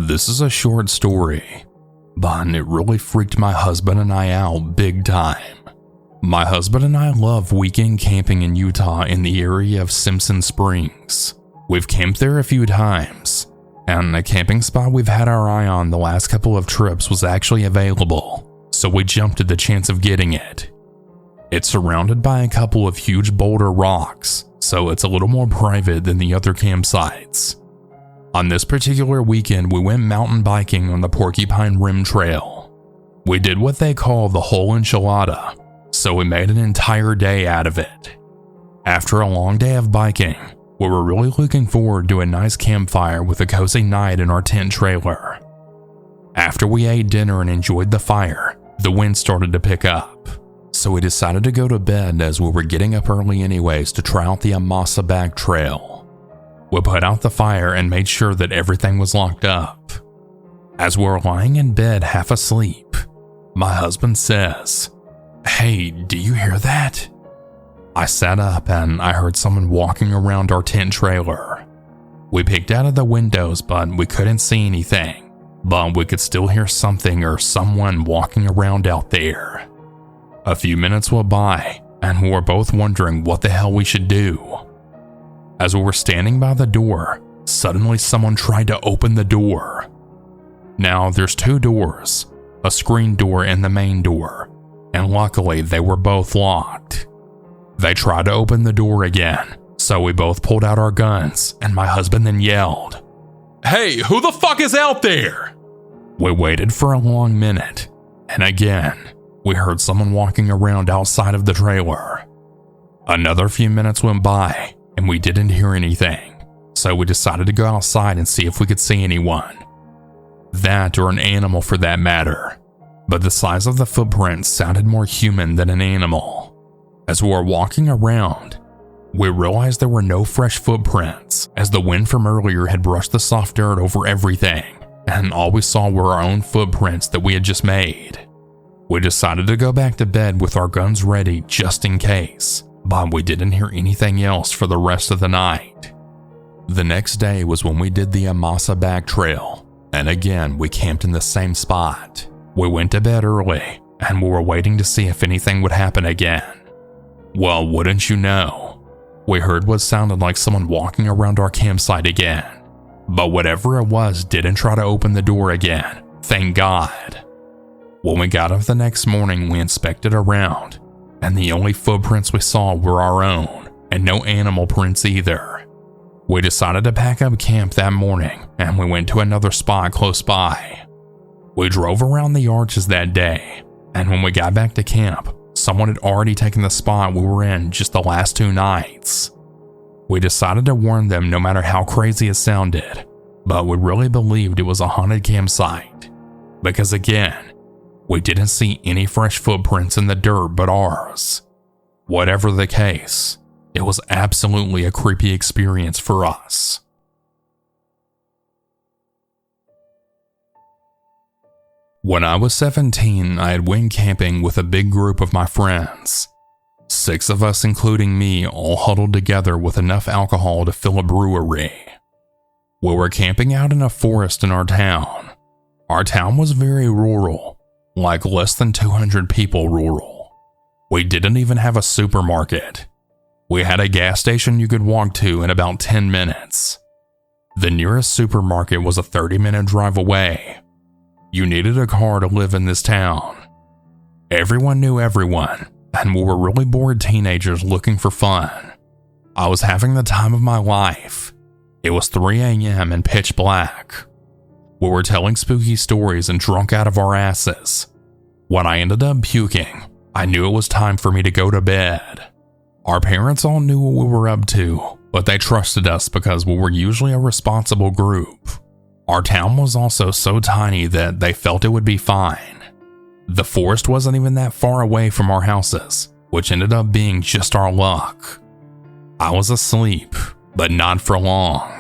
This is a short story, but it really freaked my husband and I out big time. My husband and I love weekend camping in Utah in the area of Simpson Springs. We've camped there a few times, and a camping spot we've had our eye on the last couple of trips was actually available, so we jumped at the chance of getting it. It's surrounded by a couple of huge boulder rocks, so it's a little more private than the other campsites. On this particular weekend, we went mountain biking on the Porcupine Rim Trail. We did what they call the whole enchilada, so we made an entire day out of it. After a long day of biking, we were really looking forward to a nice campfire with a cozy night in our tent trailer. After we ate dinner and enjoyed the fire, the wind started to pick up, so we decided to go to bed as we were getting up early anyways to try out the Amasa Back Trail. We put out the fire and made sure that everything was locked up. As we were lying in bed half asleep, my husband says, "Hey, do you hear that?" I sat up and I heard someone walking around our tent trailer. We peeked out of the windows, but we couldn't see anything, but we could still hear something or someone walking around out there. A few minutes went by, and we were both wondering what the hell we should do. As we were standing by the door, suddenly someone tried to open the door. Now, there's two doors, a screen door and the main door, and luckily they were both locked. They tried to open the door again, so we both pulled out our guns, and my husband then yelled, "Hey, who the fuck is out there?" We waited for a long minute, and again, we heard someone walking around outside of the trailer. Another few minutes went by, and we didn't hear anything, so we decided to go outside and see if we could see anyone. That or an animal for that matter, but the size of the footprints sounded more human than an animal. As we were walking around, we realized there were no fresh footprints as the wind from earlier had brushed the soft dirt over everything, and all we saw were our own footprints that we had just made. We decided to go back to bed with our guns ready just in case, but we didn't hear anything else for the rest of the night. The next day was when we did the Amasa Back Trail, and again we camped in the same spot. We went to bed early, and we were waiting to see if anything would happen again. Well, wouldn't you know, we heard what sounded like someone walking around our campsite again, but whatever it was didn't try to open the door again, thank God. When we got up the next morning, we inspected around, and the only footprints we saw were our own, and no animal prints either. We decided to pack up camp that morning, and we went to another spot close by. We drove around the arches that day, and when we got back to camp, someone had already taken the spot we were in just the last 2 nights. We decided to warn them no matter how crazy it sounded, but we really believed it was a haunted campsite, because again, we didn't see any fresh footprints in the dirt but ours. Whatever the case, it was absolutely a creepy experience for us. When I was 17, I had went camping with a big group of my friends. 6 of us, including me, all huddled together with enough alcohol to fill a brewery. We were camping out in a forest in our town. Our town was very rural, like less than 200 people rural. We didn't even have a supermarket. We had a gas station you could walk to in about 10 minutes. The nearest supermarket was a 30-minute drive away. You needed a car to live in this town. Everyone knew everyone, and we were really bored teenagers looking for fun. I was having the time of my life. It was 3 a.m. and pitch black. We were telling spooky stories and drunk out of our asses. When I ended up puking, I knew it was time for me to go to bed. Our parents all knew what we were up to, but they trusted us because we were usually a responsible group. Our town was also so tiny that they felt it would be fine. The forest wasn't even that far away from our houses, which ended up being just our luck. I was asleep, but not for long.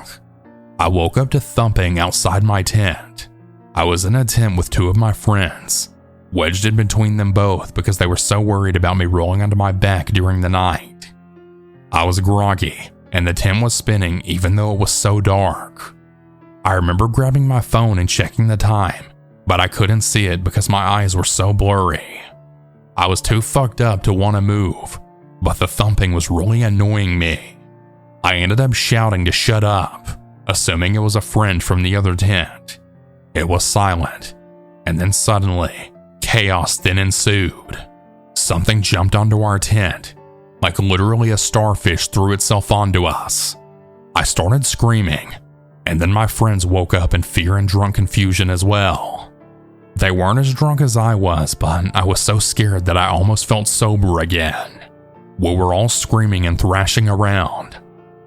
I woke up to thumping outside my tent. I was in a tent with 2 of my friends, wedged in between them both because they were so worried about me rolling onto my back during the night. I was groggy, and the tent was spinning even though it was so dark. I remember grabbing my phone and checking the time, but I couldn't see it because my eyes were so blurry. I was too fucked up to want to move, but the thumping was really annoying me. I ended up shouting to shut up, assuming it was a friend from the other tent. It was silent, and then suddenly, chaos then ensued. Something jumped onto our tent, like literally a starfish threw itself onto us. I started screaming, and then my friends woke up in fear and drunk confusion as well. They weren't as drunk as I was, but I was so scared that I almost felt sober again. We were all screaming and thrashing around.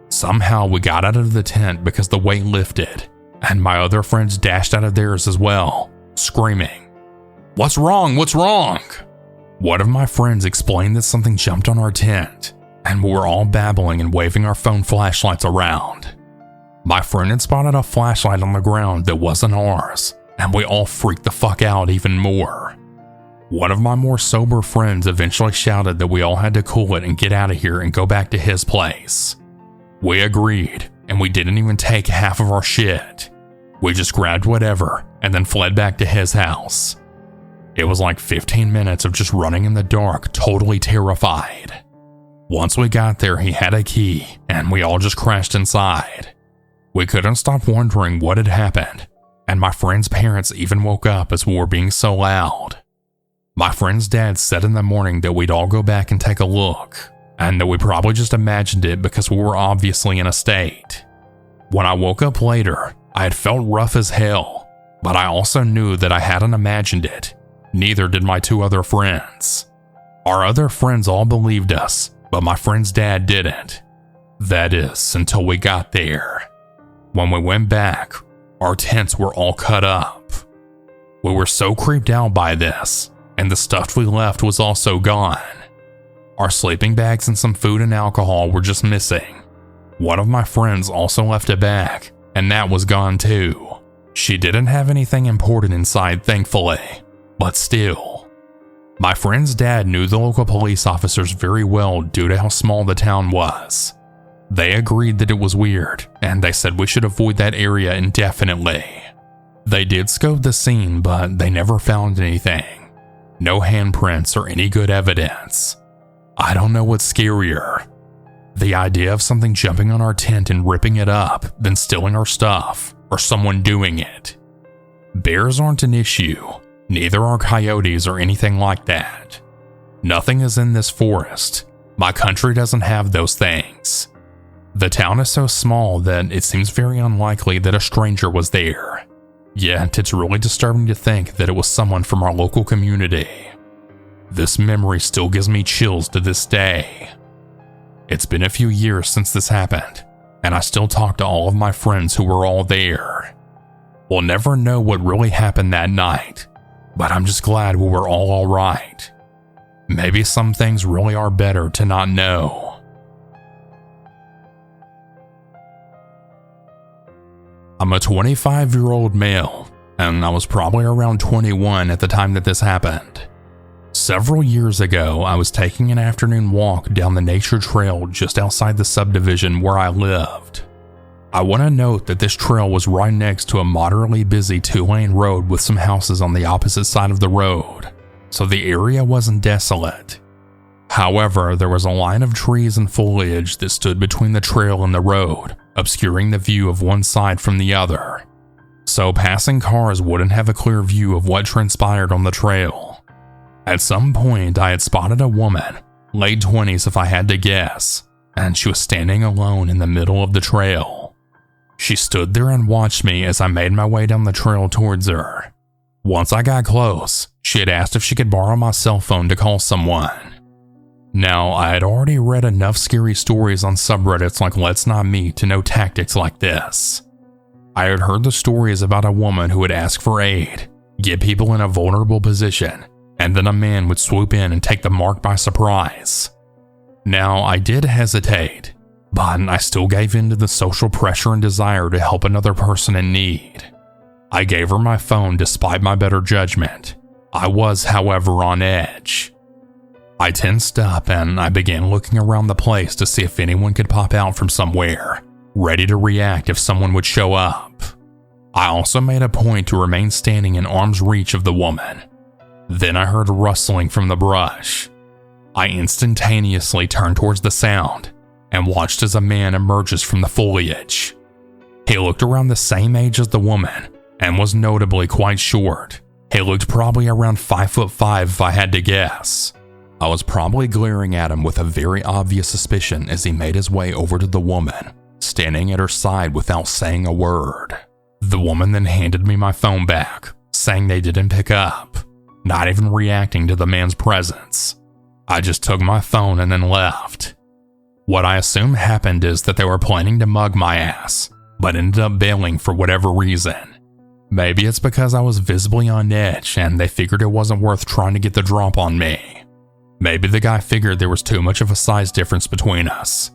Somehow we got out of the tent because the weight lifted, and my other friends dashed out of theirs as well, screaming, "What's wrong? What's wrong?" One of my friends explained that something jumped on our tent, and we were all babbling and waving our phone flashlights around. My friend had spotted a flashlight on the ground that wasn't ours, and we all freaked the fuck out even more. One of my more sober friends eventually shouted that we all had to cool it and get out of here and go back to his place. We agreed, and we didn't even take half of our shit. We just grabbed whatever and then fled back to his house. It was like 15 minutes of just running in the dark, totally terrified. Once we got there, he had a key, and we all just crashed inside. We couldn't stop wondering what had happened, and my friend's parents even woke up as we were being so loud. My friend's dad said in the morning that we'd all go back and take a look, and that we probably just imagined it because we were obviously in a state. When I woke up later, I had felt rough as hell, but I also knew that I hadn't imagined it. Neither did my two other friends. Our other friends all believed us, but my friend's dad didn't. That is, until we got there. When we went back, our tents were all cut up. We were so creeped out by this, and the stuff we left was also gone. Our sleeping bags and some food and alcohol were just missing. One of my friends also left a bag, and that was gone too. She didn't have anything important inside, thankfully, but still. My friend's dad knew the local police officers very well due to how small the town was. They agreed that it was weird, and they said we should avoid that area indefinitely. They did scope the scene, but they never found anything. No handprints or any good evidence. I don't know what's scarier. The idea of something jumping on our tent and ripping it up, then stealing our stuff, or someone doing it. Bears aren't an issue, neither are coyotes or anything like that. Nothing is in this forest. My country doesn't have those things. The town is so small that it seems very unlikely that a stranger was there. Yet it's really disturbing to think that it was someone from our local community. This memory still gives me chills to this day. It's been a few years since this happened, and I still talk to all of my friends who were all there. We'll never know what really happened that night, but I'm just glad we were all alright. Maybe some things really are better to not know. I'm a 25-year-old male, and I was probably around 21 at the time that this happened. Several years ago, I was taking an afternoon walk down the nature trail just outside the subdivision where I lived. I want to note that this trail was right next to a moderately busy 2-lane road with some houses on the opposite side of the road, so the area wasn't desolate. However, there was a line of trees and foliage that stood between the trail and the road, obscuring the view of one side from the other, so passing cars wouldn't have a clear view of what transpired on the trail. At some point, I had spotted a woman, late 20s if I had to guess, and she was standing alone in the middle of the trail. She stood there and watched me as I made my way down the trail towards her. Once I got close, she had asked if she could borrow my cell phone to call someone. Now, I had already read enough scary stories on subreddits like Let's Not Meet to know tactics like this. I had heard the stories about a woman who would ask for aid, get people in a vulnerable position, and then a man would swoop in and take the mark by surprise. Now, I did hesitate, but I still gave in to the social pressure and desire to help another person in need. I gave her my phone despite my better judgment. I was, however, on edge. I tensed up and I began looking around the place to see if anyone could pop out from somewhere, ready to react if someone would show up. I also made a point to remain standing in arm's reach of the woman. Then I heard a rustling from the brush. I instantaneously turned towards the sound and watched as a man emerges from the foliage. He looked around the same age as the woman and was notably quite short. He looked probably around 5'5" if I had to guess. I was probably glaring at him with a very obvious suspicion as he made his way over to the woman, standing at her side without saying a word. The woman then handed me my phone back, saying they didn't pick up, not even reacting to the man's presence. I just took my phone and then left. What I assume happened is that they were planning to mug my ass, but ended up bailing for whatever reason. Maybe it's because I was visibly on edge and they figured it wasn't worth trying to get the drop on me. Maybe the guy figured there was too much of a size difference between us.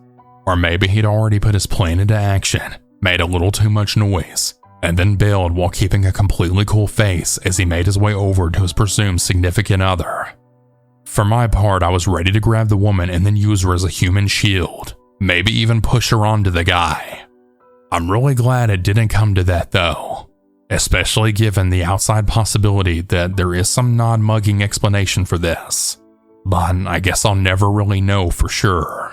Or maybe he'd already put his plan into action, made a little too much noise, and then bailed while keeping a completely cool face as he made his way over to his presumed significant other. For my part, I was ready to grab the woman and then use her as a human shield, maybe even push her onto the guy. I'm really glad it didn't come to that though, especially given the outside possibility that there is some non-mugging explanation for this. But I guess I'll never really know for sure.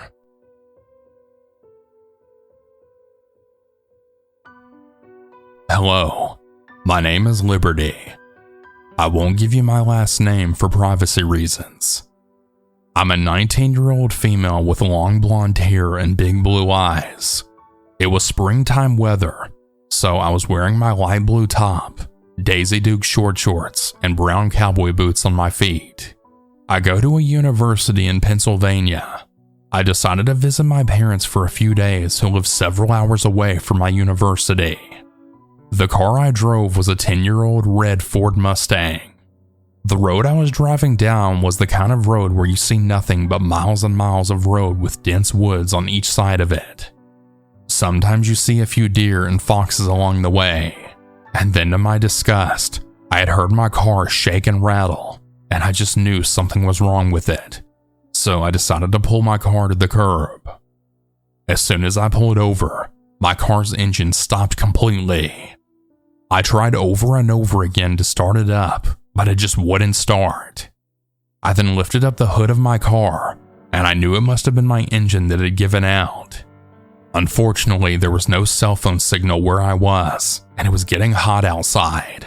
Hello, my name is Liberty. I won't give you my last name for privacy reasons. I'm a 19-year-old female with long blonde hair and big blue eyes. It was springtime weather, so I was wearing my light blue top, Daisy Duke short shorts, and brown cowboy boots on my feet. I go to a university in Pennsylvania. I decided to visit my parents for a few days who live several hours away from my university. The car I drove was a 10-year-old red Ford Mustang. The road I was driving down was the kind of road where you see nothing but miles and miles of road with dense woods on each side of it. Sometimes you see a few deer and foxes along the way, and then to my disgust, I had heard my car shake and rattle, and I just knew something was wrong with it. So I decided to pull my car to the curb. As soon as I pulled over, my car's engine stopped completely. I tried over and over again to start it up, but it just wouldn't start. I then lifted up the hood of my car, and I knew it must have been my engine that had given out. Unfortunately, there was no cell phone signal where I was, and it was getting hot outside.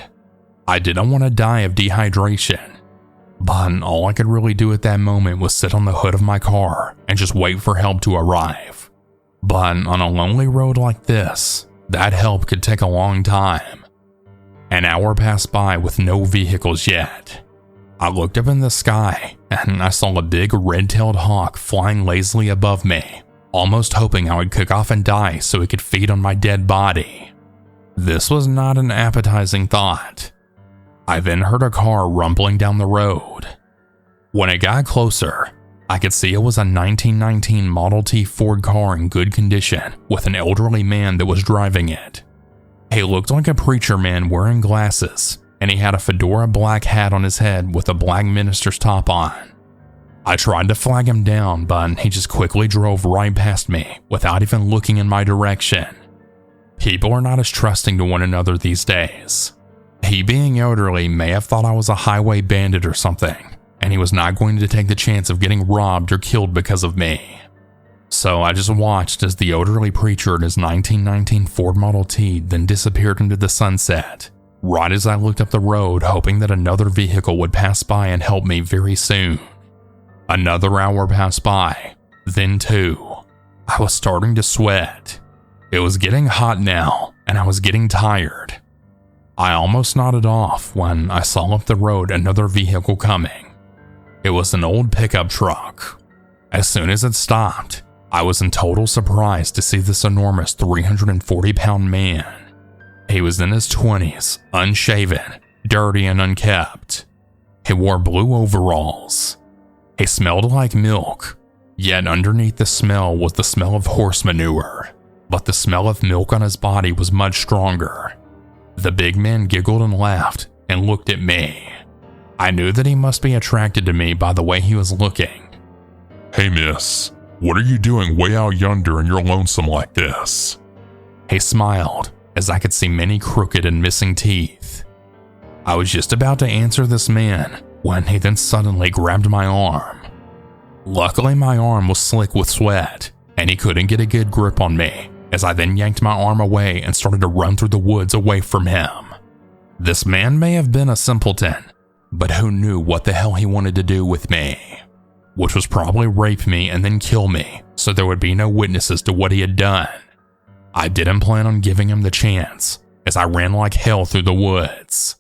I didn't want to die of dehydration, but all I could really do at that moment was sit on the hood of my car and just wait for help to arrive. But on a lonely road like this, that help could take a long time. An hour passed by with no vehicles yet. I looked up in the sky and I saw a big red-tailed hawk flying lazily above me, almost hoping I would cook off and die so it could feed on my dead body. This was not an appetizing thought. I then heard a car rumbling down the road. When it got closer, I could see it was a 1919 Model T Ford car in good condition with an elderly man that was driving it. He looked like a preacher man wearing glasses, and he had a fedora black hat on his head with a black minister's top on. I tried to flag him down, but he just quickly drove right past me without even looking in my direction. People are not as trusting to one another these days. He, being elderly, may have thought I was a highway bandit or something, and he was not going to take the chance of getting robbed or killed because of me. So I just watched as the elderly preacher in his 1919 Ford Model T then disappeared into the sunset, right as I looked up the road hoping that another vehicle would pass by and help me very soon. Another hour passed by, then two. I was starting to sweat. It was getting hot now, and I was getting tired. I almost nodded off when I saw up the road another vehicle coming. It was an old pickup truck. As soon as it stopped, I was in total surprise to see this enormous 340-pound man. He was in his 20s, unshaven, dirty and unkempt. He wore blue overalls. He smelled like milk, yet underneath the smell was the smell of horse manure, but the smell of milk on his body was much stronger. The big man giggled and laughed and looked at me. I knew that he must be attracted to me by the way he was looking. "Hey miss, what are you doing way out yonder and you're lonesome like this?" He smiled, as I could see many crooked and missing teeth. I was just about to answer this man when he then suddenly grabbed my arm. Luckily, my arm was slick with sweat, and he couldn't get a good grip on me, as I then yanked my arm away and started to run through the woods away from him. This man may have been a simpleton, but who knew what the hell he wanted to do with me? Which was probably rape me and then kill me, so there would be no witnesses to what he had done. I didn't plan on giving him the chance, as I ran like hell through the woods.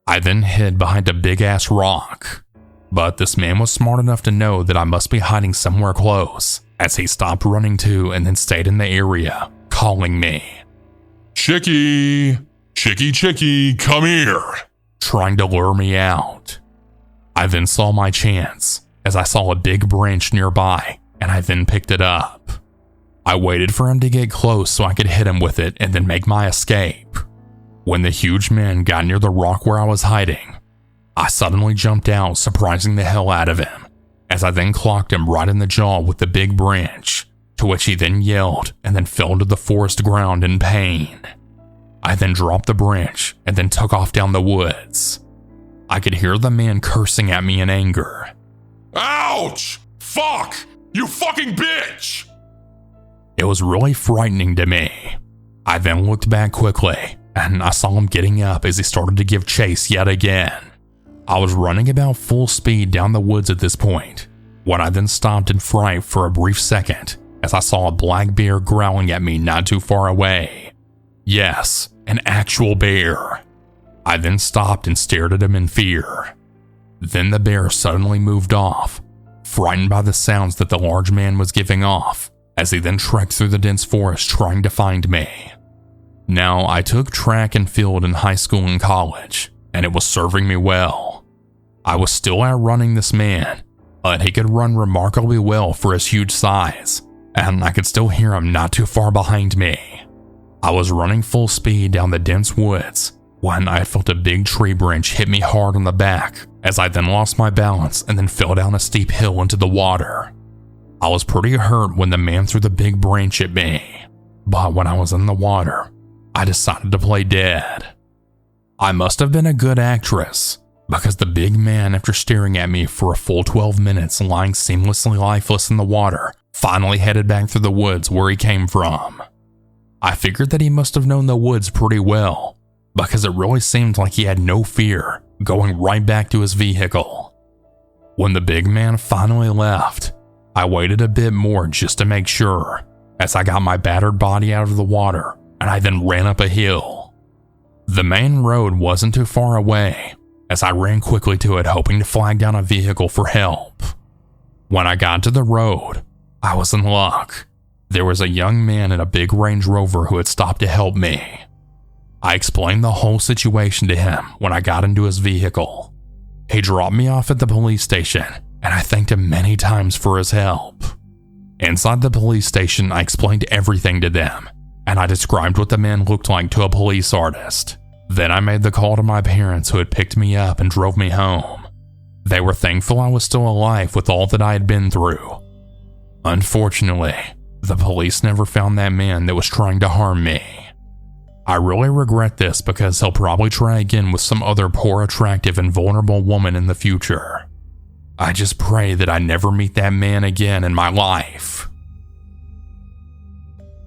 I then hid behind a big-ass rock, but this man was smart enough to know that I must be hiding somewhere close, as he stopped running too and then stayed in the area, calling me. Chickie! Chickie, Chickie, come here! Trying to lure me out. I then saw my chance, as I saw a big branch nearby, and I then picked it up. I waited for him to get close so I could hit him with it and then make my escape. When the huge man got near the rock where I was hiding, I suddenly jumped out, surprising the hell out of him, as I then clocked him right in the jaw with the big branch, to which he then yelled and then fell to the forest ground in pain. I then dropped the branch and then took off down the woods. I could hear the man cursing at me in anger. Ouch! Fuck! You fucking bitch! It was really frightening to me. I then looked back quickly, and I saw him getting up as he started to give chase yet again. I was running about full speed down the woods at this point, when I then stopped in fright for a brief second as I saw a black bear growling at me not too far away. Yes, an actual bear. I then stopped and stared at him in fear. Then the bear suddenly moved off, frightened by the sounds that the large man was giving off, as he then trekked through the dense forest trying to find me. Now, I took track and field in high school and college, and it was serving me well. I was still outrunning this man, but he could run remarkably well for his huge size, and I could still hear him not too far behind me. I was running full speed down the dense woods when I felt a big tree branch hit me hard on the back, as I then lost my balance and then fell down a steep hill into the water. I was pretty hurt when the man threw the big branch at me, but when I was in the water, I decided to play dead. I must have been a good actress, because the big man, after staring at me for a full 12 minutes lying seamlessly lifeless in the water, finally headed back through the woods where he came from. I figured that he must have known the woods pretty well, because it really seemed like he had no fear, going right back to his vehicle. When the big man finally left, I waited a bit more just to make sure, as I got my battered body out of the water, and I then ran up a hill. The main road wasn't too far away, as I ran quickly to it hoping to flag down a vehicle for help. When I got to the road, I was in luck. There was a young man in a big Range Rover who had stopped to help me. I explained the whole situation to him when I got into his vehicle. He dropped me off at the police station, and I thanked him many times for his help. Inside the police station, I explained everything to them, and I described what the man looked like to a police artist. Then I made the call to my parents who had picked me up and drove me home. They were thankful I was still alive with all that I had been through. Unfortunately, the police never found that man that was trying to harm me. I really regret this because he'll probably try again with some other poor, attractive, and vulnerable woman in the future. I just pray that I never meet that man again in my life.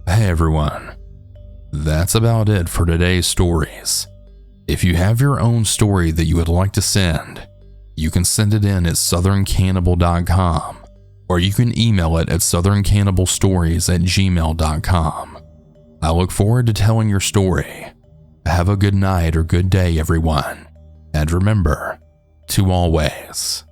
Hey everyone, that's about it for today's stories. If you have your own story that you would like to send, you can send it in at southerncannibal.com, or you can email it at southerncannibalstories@gmail.com. I look forward to telling your story. Have a good night or good day, everyone, and remember to always